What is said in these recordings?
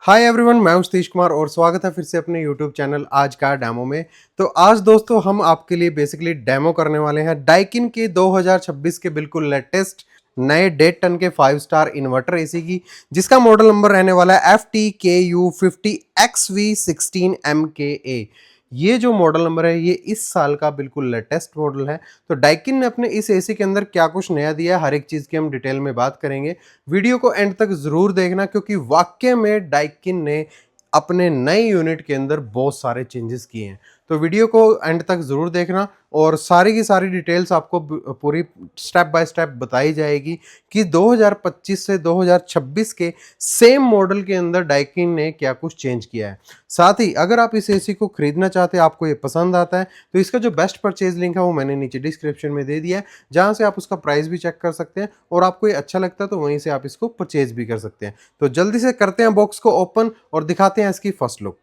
Hi everyone, मैं हूं सतीश कुमार और स्वागत है फिर से अपने यूट्यूब चैनल आज का डेमो में। तो आज दोस्तों हम आपके लिए बेसिकली डेमो करने वाले हैं डाइकिन के 2026 के बिल्कुल लेटेस्ट नए 1.5 टन के 5 स्टार इन्वर्टर एसी की, जिसका मॉडल नंबर रहने वाला है FTKU50XV16MKA। ये जो मॉडल नंबर है ये इस साल का बिल्कुल लेटेस्ट मॉडल है। तो डाइकिन ने अपने इस एसी के अंदर क्या कुछ नया दिया है, हर एक चीज़ की हम डिटेल में बात करेंगे। वीडियो को एंड तक ज़रूर देखना, क्योंकि वाकई में डाइकिन ने अपने नए यूनिट के अंदर बहुत सारे चेंजेस किए हैं। तो वीडियो को एंड तक ज़रूर देखना और सारी की सारी डिटेल्स आपको पूरी स्टेप बाय स्टेप बताई जाएगी कि 2025 से 2026 के सेम मॉडल के अंदर डाइकिन ने क्या कुछ चेंज किया है। साथ ही अगर आप इस एसी को खरीदना चाहते हैं, आपको ये पसंद आता है, तो इसका जो बेस्ट परचेज लिंक है वो मैंने नीचे डिस्क्रिप्शन में दे दिया है, जहां से आप उसका प्राइस भी चेक कर सकते हैं और आपको ये अच्छा लगता है तो वहीं से आप इसको परचेज भी कर सकते हैं। तो जल्दी से करते हैं बॉक्स को ओपन और दिखाते हैं इसकी फर्स्ट लुक।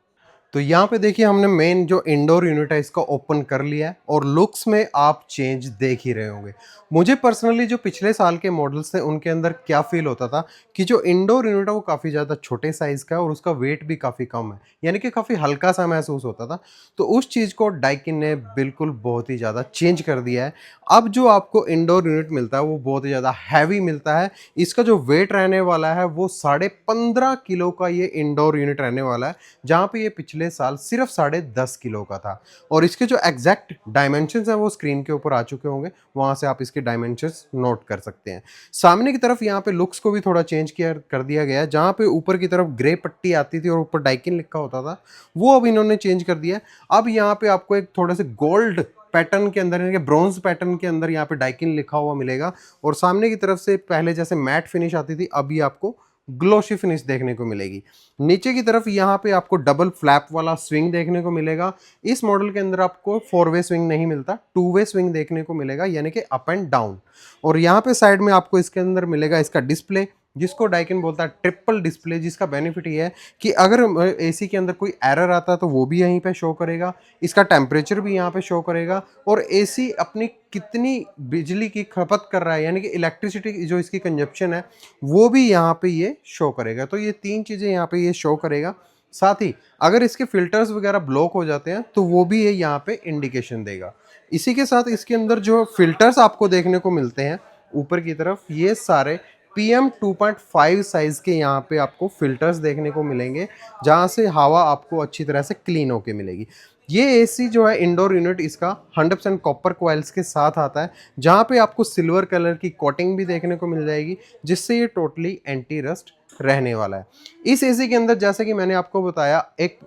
तो यहाँ पे देखिए हमने मेन जो इंडोर यूनिट है इसका ओपन कर लिया है और लुक्स में आप चेंज देख ही रहे होंगे। मुझे पर्सनली जो पिछले साल के मॉडल्स थे उनके अंदर क्या फील होता था कि जो इंडोर यूनिट है वो काफ़ी ज़्यादा छोटे साइज़ का है और उसका वेट भी काफ़ी कम है, यानी कि काफ़ी हल्का सा महसूस होता था। तो उस चीज़ को डाइकिन ने बिल्कुल बहुत ही ज़्यादा चेंज कर दिया है। अब जो आपको इंडोर यूनिट मिलता है वो बहुत ही ज़्यादा हैवी मिलता है। इसका जो वेट रहने वाला है वो 15.5 किलो का ये इंडोर यूनिट रहने वाला है, जहाँ पे ये पिछले साल सिर्फ 10.5 किलो का था। और इसके जो एग्जैक्ट डायमेंशंस हैं वो स्क्रीन के ऊपर आ चुके होंगे, वहां से आप इसके डायमेंशंस नोट कर सकते हैं। सामने की तरफ यहाँ पे लुक्स को भी थोड़ा चेंज किया कर दिया गया है, जहाँ पे ऊपर की तरफ ग्रे पट्टी आती थी और ऊपर डाइकिन लिखा होता था, वो अब इन्होंने चेंज कर दिया है। अब यहाँ पे आपको एक थोड़े से गोल्ड पैटर्न के अंदर, यानी ब्रॉन्ज पैटर्न के अंदर यहाँ पे डाइकिन लिखा हुआ मिलेगा और सामने की तरफ से पहले जैसे मैट फिनिश आती थी अभी आपको ग्लोशी फिनिश देखने को मिलेगी। नीचे की तरफ यहाँ पे आपको डबल फ्लैप वाला स्विंग देखने को मिलेगा। इस मॉडल के अंदर आपको 4 वे स्विंग नहीं मिलता, 2 वे स्विंग देखने को मिलेगा, यानी कि अप एंड डाउन। और यहाँ पे साइड में आपको इसके अंदर मिलेगा इसका डिस्प्ले, जिसको डाइकिन बोलता है ट्रिपल डिस्प्ले, जिसका बेनिफिट ये है कि अगर एसी के अंदर कोई एरर आता है तो वो भी यहीं पे शो करेगा, इसका टेम्परेचर भी यहाँ पे शो करेगा और एसी अपनी कितनी बिजली की खपत कर रहा है, यानी कि इलेक्ट्रिसिटी जो इसकी कंजप्शन है वो भी यहाँ पे ये शो करेगा। तो ये तीन चीज़ें यहाँ पे ये शो करेगा। साथ ही अगर इसके फिल्टर्स वगैरह ब्लॉक हो जाते हैं तो वो भी ये यहाँ पे इंडिकेशन देगा। इसी के साथ इसके अंदर जो फिल्टर्स आपको देखने को मिलते हैं ऊपर की तरफ, ये सारे PM2.5 साइज के यहाँ पे आपको फिल्टर्स देखने को मिलेंगे, जहाँ से हवा आपको अच्छी तरह से क्लीन होके मिलेगी। ये एसी जो है इंडोर यूनिट इसका 100% कॉपर कॉइल्स के साथ आता है, जहाँ पे आपको सिल्वर कलर की कोटिंग भी देखने को मिल जाएगी, जिससे ये टोटली एंटी रस्ट रहने वाला है। इस एसी के अंदर जैसे कि मैंने आपको बताया, एक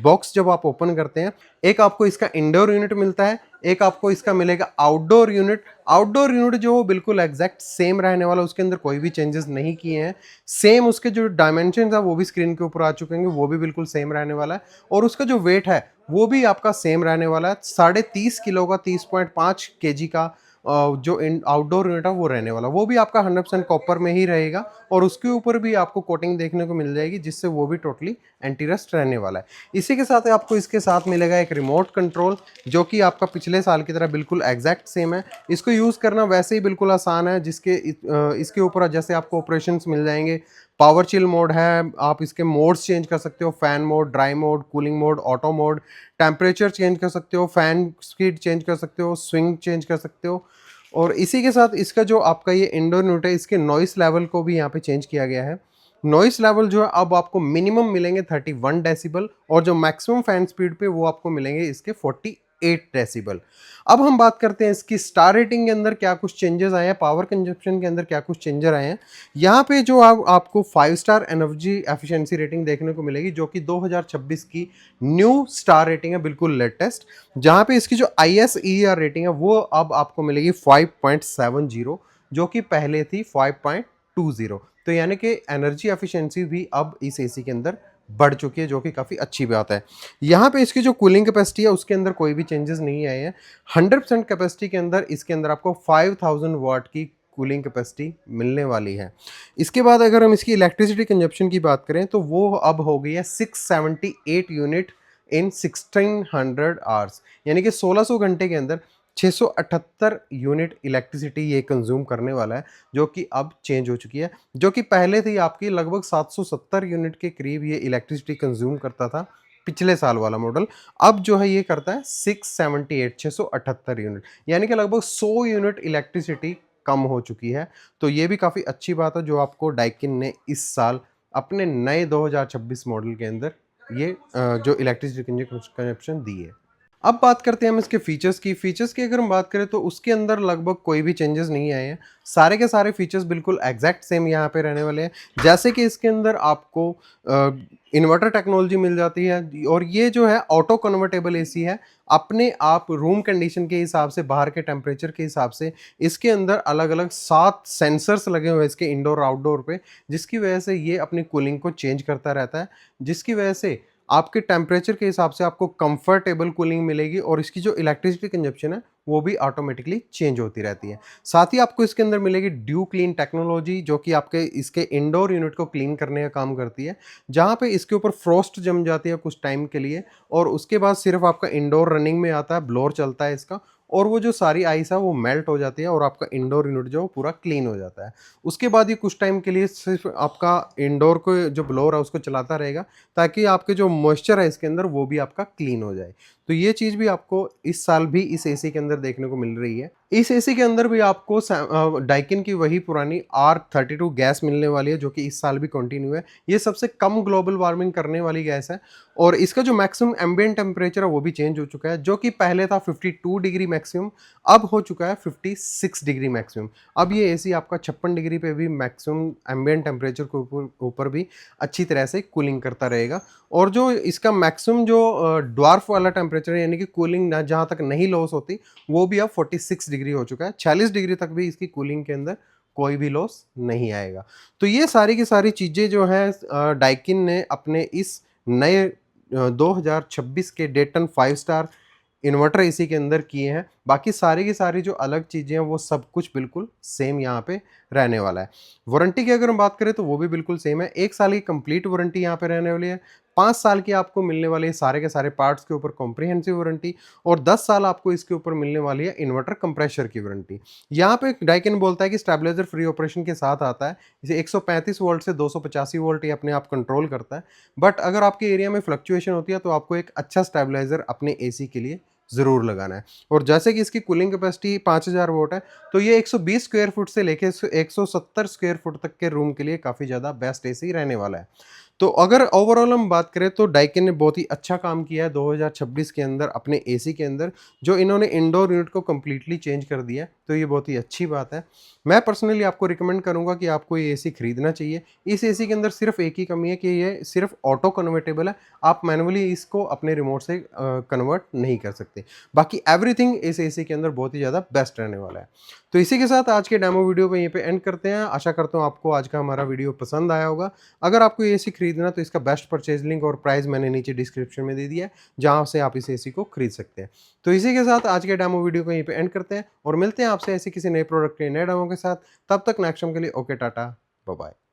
बॉक्स जब आप ओपन करते हैं, एक आपको इसका इंडोर यूनिट मिलता है, एक आपको इसका मिलेगा आउटडोर यूनिट। आउटडोर यूनिट जो वो बिल्कुल एग्जैक्ट सेम रहने वाला, उसके अंदर कोई भी चेंजेस नहीं किए हैं। सेम उसके जो डायमेंशन है वो भी स्क्रीन के ऊपर आ चुके हैं, वो भी बिल्कुल सेम रहने वाला है और उसका जो वेट है वो भी आपका सेम रहने वाला है। 30.5 किलो का, 30.5 kg का जो आउटडोर यूनिट है वो रहने वाला, वो भी आपका 100% कॉपर में ही रहेगा और उसके ऊपर भी आपको कोटिंग देखने को मिल जाएगी, जिससे वो भी टोटली एंटी रस्ट रहने वाला है। इसी के साथ आपको इसके साथ मिलेगा एक रिमोट कंट्रोल, जो कि आपका पिछले साल की तरह बिल्कुल एग्जैक्ट सेम है। इसको यूज़ करना वैसे ही बिल्कुल आसान है, इसके ऊपर जैसे आपको ऑपरेशंस मिल जाएंगे। पावर चिल मोड है, आप इसके मोड्स चेंज कर सकते हो, fan mode, dry mode, cooling mode, auto mode, temperature change कर सकते हो, फैन स्पीड चेंज कर सकते हो, स्विंग चेंज कर सकते हो। और इसी के साथ इसका जो आपका ये इंडोर यूनिट है, इसके नॉइस लेवल को भी यहाँ पे चेंज किया गया है। नॉइस लेवल जो है अब आपको मिनिमम मिलेंगे 31 डेसिबल और जो मैक्सिमम फैन स्पीड पे वो आपको मिलेंगे इसके 48 डेसिबल। अब हम बात करते हैं इसकी स्टार रेटिंग के अंदर क्या कुछ चेंजेस आए हैं, पावर कंजप्शन के अंदर क्या कुछ चेंजर आए हैं। यहाँ पे जो आपको 5 स्टार एनर्जी एफिशिएंसी रेटिंग देखने को मिलेगी, जो कि 2026 की न्यू स्टार रेटिंग है, बिल्कुल लेटेस्ट। जहाँ पे इसकी जो ISER रेटिंग है वो अब आपको मिलेगी 5.70, जो कि पहले थी 5.20। तो यानी कि एनर्जी एफिशिएंसी भी अब इस एसी के अंदर बढ़ चुकी है, जो कि काफ़ी अच्छी बात है। यहाँ पे इसकी जो कूलिंग कैपेसिटी है उसके अंदर कोई भी चेंजेस नहीं आए हैं। 100% कैपेसिटी के अंदर इसके अंदर आपको 5000 वाट की कूलिंग कैपेसिटी मिलने वाली है। इसके बाद अगर हम इसकी इलेक्ट्रिसिटी कंजप्शन की बात करें तो वो अब हो गई है 678 यूनिट इन 1600 आवर्स, यानी कि 1600 घंटे के अंदर 678 यूनिट इलेक्ट्रिसिटी ये कंज्यूम करने वाला है, जो कि अब चेंज हो चुकी है, जो कि पहले थी आपकी लगभग 770 यूनिट के करीब ये इलेक्ट्रिसिटी कंज्यूम करता था, पिछले साल वाला मॉडल। अब जो है ये करता है 678 यूनिट, यानी कि लगभग 100 यूनिट इलेक्ट्रिसिटी कम हो चुकी है। तो ये भी काफ़ी अच्छी बात है जो आपको डाइकिन ने इस साल अपने नए 2026 मॉडल के अंदर ये जो इलेक्ट्रिसिटी कंजप्शन दी है। अब बात करते हैं हम इसके फीचर्स की। फीचर्स की अगर हम बात करें तो उसके अंदर लगभग कोई भी चेंजेस नहीं आए हैं। सारे के सारे फीचर्स बिल्कुल एग्जैक्ट सेम यहाँ पे रहने वाले हैं। जैसे कि इसके अंदर आपको इन्वर्टर टेक्नोलॉजी मिल जाती है, और ये जो है ऑटो कन्वर्टेबल एसी है। अपने आप रूम कंडीशन के हिसाब से, बाहर के टेम्परेचर के हिसाब से इसके अंदर अलग अलग 7 सेंसर्स लगे हुए हैं इसके इंडोर आउटडोर पे, जिसकी वजह से ये अपनी कूलिंग को चेंज करता रहता है, जिसकी वजह से आपके टेम्परेचर के हिसाब से आपको कंफर्टेबल कूलिंग मिलेगी, और इसकी जो इलेक्ट्रिसिटी कंजप्शन है वो भी ऑटोमेटिकली चेंज होती रहती है। साथ ही आपको इसके अंदर मिलेगी ड्यू क्लीन टेक्नोलॉजी, जो कि आपके इसके इंडोर यूनिट को क्लीन करने का काम करती है। जहाँ पे इसके ऊपर फ्रॉस्ट जम जाती है कुछ टाइम के लिए, और उसके बाद सिर्फ आपका इंडोर रनिंग में आता है, ब्लोअर चलता है इसका, और वो जो सारी आइस है वो मेल्ट हो जाती है, और आपका इंडोर यूनिट जो पूरा क्लीन हो जाता है। उसके बाद ये कुछ टाइम के लिए सिर्फ आपका इंडोर को जो ब्लोअर है उसको चलाता रहेगा, ताकि आपके जो मॉइस्चर है इसके अंदर वो भी आपका क्लीन हो जाए। तो ये चीज़ भी आपको इस साल भी इस एसी के अंदर देखने को मिल रही है। इस एसी के अंदर भी आपको डाइकिन की वही पुरानी R32 गैस मिलने वाली है, जो कि इस साल भी कंटिन्यू है। ये सबसे कम ग्लोबल वार्मिंग करने वाली गैस है, और इसका जो मैक्सिमम एम्बिएंट टेम्परेचर है वो भी चेंज हो चुका है, जो कि पहले था 52 डिग्री मैक्सिमम, अब हो चुका है 56 डिग्री मैक्सिमम। अब ये एसी आपका 56 डिग्री पे भी मैक्सिमम एम्बिएंट टेम्परेचर के ऊपर भी अच्छी तरह से कूलिंग करता रहेगा। और जो इसका मैक्सिमम जो ड्वार्फ वाला टेम्परेचर है, यानी कि कूलिंग ना जहाँ तक नहीं लॉस होती, वो भी अब 46 डिग्री हो चुका है। 46 डिग्री तक भी इसकी कूलिंग के अंदर कोई भी लॉस नहीं आएगा। तो ये सारी की सारी चीज़ें जो है डाइकिन ने अपने इस नए 2026 के डेटन 5 स्टार इन्वर्टर एसी के अंदर किए हैं। बाकी सारी की सारी जो अलग चीज़ें हैं वो सब कुछ बिल्कुल सेम यहाँ पे रहने वाला है। वारंटी की अगर हम बात करें तो वो भी बिल्कुल सेम है। 1 साल की कंप्लीट वारंटी यहाँ पे रहने वाली है। 5 साल की आपको मिलने वाली है सारे के सारे पार्ट्स के ऊपर कॉम्प्रिहेंसिव वारंटी, और 10 साल आपको इसके ऊपर मिलने वाली है इन्वर्टर कंप्रेशर की वारंटी। यहाँ पे डाइकिन बोलता है कि स्टेबलाइजर फ्री ऑपरेशन के साथ आता है। इसे 135 वोल्ट से 285 वोल्ट ये अपने आप कंट्रोल करता है। बट अगर आपके एरिया में फ्लक्चुएशन होती है तो आपको एक अच्छा स्टेबलाइजर अपने एसी के लिए ज़रूर लगाना है। और जैसे कि इसकी कूलिंग कैपेसिटी 5000 वोट है, तो ये 120 स्क्वायर फुट से लेके 170 स्क्वायर फुट तक के रूम के लिए काफ़ी ज़्यादा बेस्ट एसी रहने वाला है। तो अगर ओवरऑल हम बात करें तो डाइकिन ने बहुत ही अच्छा काम किया है 2026 के अंदर अपने एसी के अंदर, जो इन्होंने इंडोर यूनिट को कम्प्लीटली चेंज कर दिया है। तो ये बहुत ही अच्छी बात है। मैं पर्सनली आपको रिकमेंड करूंगा कि आपको ये एसी खरीदना चाहिए। इस एसी के अंदर सिर्फ एक ही कमी है कि ये सिर्फ ऑटो कन्वर्टेबल है, आप मैनुअली इसको अपने रिमोट से कन्वर्ट नहीं कर सकते। बाकी एवरीथिंग इस एसी के अंदर बहुत ही ज़्यादा बेस्ट रहने वाला है। तो इसी के साथ आज के डेमो वीडियो को यहीं पे एंड करते हैं। आशा करता हूँ आपको आज का हमारा वीडियो पसंद आया होगा। अगर आपको ये एसी खरीदना तो इसका बेस्ट परचेज लिंक और प्राइस मैंने नीचे डिस्क्रिप्शन में दे दिया है, जहाँ से आप इस एसी को खरीद सकते हैं। तो इसी के साथ आज के डेमो वीडियो को यहीं पे एंड करते हैं, और मिलते हैं आपसे ऐसे किसी नए प्रोडक्ट के नए डेमो के साथ। तब तक नेक्स्ट टाइम के लिए ओके, टाटा, बाय बाय।